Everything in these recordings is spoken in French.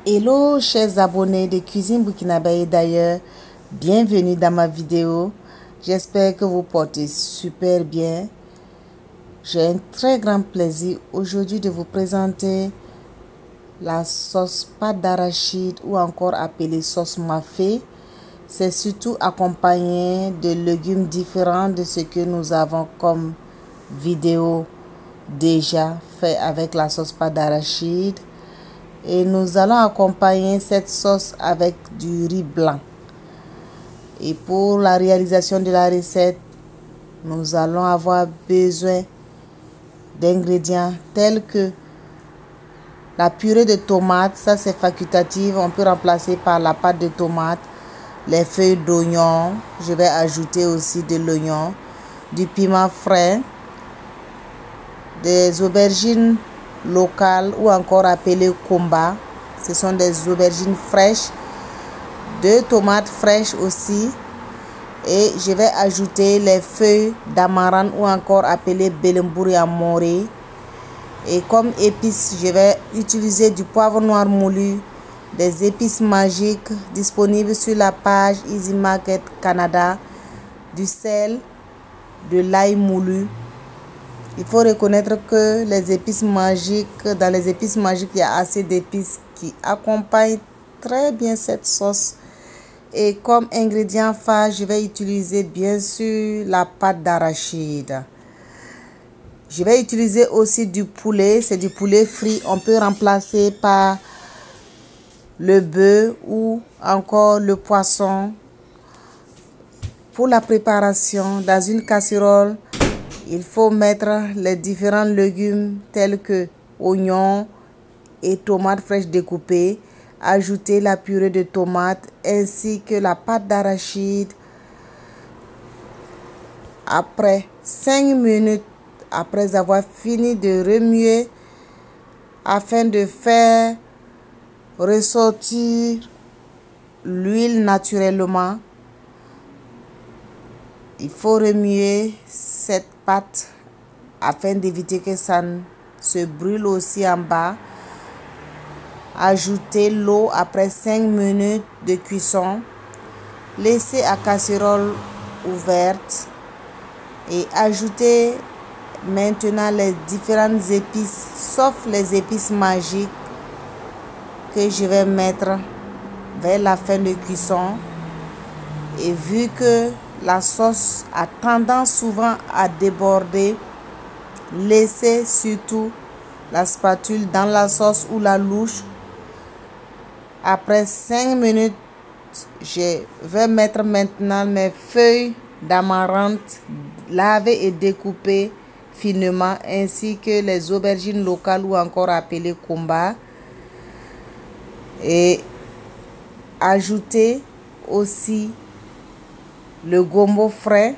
Hello chers abonnés de Cuisine Burkinabé et d'ailleurs, bienvenue dans ma vidéo. J'espère que vous portez super bien. J'ai un très grand plaisir aujourd'hui de vous présenter la sauce pâte d'arachide ou encore appelée sauce mafé. C'est surtout accompagné de légumes différents de ce que nous avons comme vidéo déjà fait avec la sauce pâte d'arachide. Et nous allons accompagner cette sauce avec du riz blanc. Et pour la réalisation de la recette, nous allons avoir besoin d'ingrédients tels que la purée de tomates, ça c'est facultatif, on peut remplacer par la pâte de tomate, les feuilles d'oignon, je vais ajouter aussi de l'oignon, du piment frais, des aubergines locales ou encore appelées komba, ce sont des aubergines fraîches, 2 tomates fraîches aussi, et je vais ajouter les feuilles d'amarante ou encore appelées bellembourg à morée. Et comme épices, je vais utiliser du poivre noir moulu, des épices magiques disponibles sur la page Easy Market Canada, du sel, de l'ail moulu. Il faut reconnaître que les épices magiques, dans les épices magiques, il y a assez d'épices qui accompagnent très bien cette sauce. Et comme ingrédient phare, je vais utiliser bien sûr la pâte d'arachide. Je vais utiliser aussi du poulet, c'est du poulet frit. On peut remplacer par le bœuf ou encore le poisson. Pour la préparation, dans une casserole, il faut mettre les différents légumes tels que oignons et tomates fraîches découpées. Ajouter la purée de tomates ainsi que la pâte d'arachide. Après 5 minutes, après avoir fini de remuer afin de faire ressortir l'huile naturellement, il faut remuer cette pâte afin d'éviter que ça ne se brûle aussi en bas. Ajouter l'eau après 5 minutes de cuisson. Laisser à casserole ouverte et ajouter maintenant les différentes épices, sauf les épices magiques que je vais mettre vers la fin de cuisson. Et vu que la sauce a tendance souvent à déborder, laissez surtout la spatule dans la sauce ou la louche. Après 5 minutes, je vais mettre maintenant mes feuilles d'amarante lavées et découpées finement, ainsi que les aubergines locales ou encore appelées komba, et ajouter aussi le gombo frais,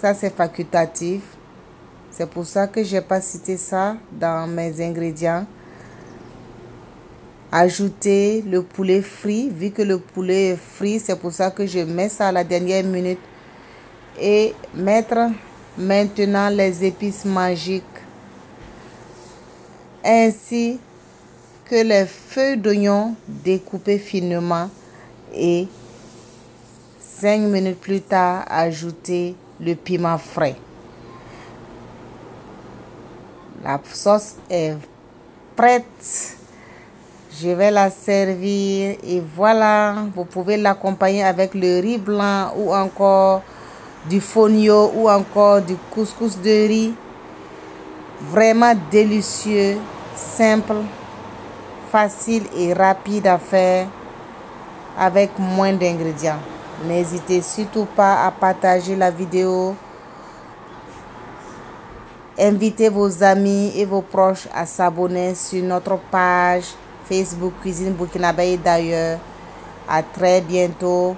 ça c'est facultatif, c'est pour ça que je n'ai pas cité ça dans mes ingrédients. Ajouter le poulet frit, vu que le poulet est frit, c'est pour ça que je mets ça à la dernière minute. Et mettre maintenant les épices magiques ainsi que les feuilles d'oignon découpées finement, et 5 minutes plus tard ajouter le piment frais. La sauce est prête. Je vais la servir et voilà, vous pouvez l'accompagner avec le riz blanc ou encore du fonio ou encore du couscous de riz. Vraiment délicieux, simple, facile et rapide à faire avec moins d'ingrédients. N'hésitez surtout pas à partager la vidéo. Invitez vos amis et vos proches à s'abonner sur notre page Facebook Cuisine Burkinabé et d'ailleurs. À très bientôt.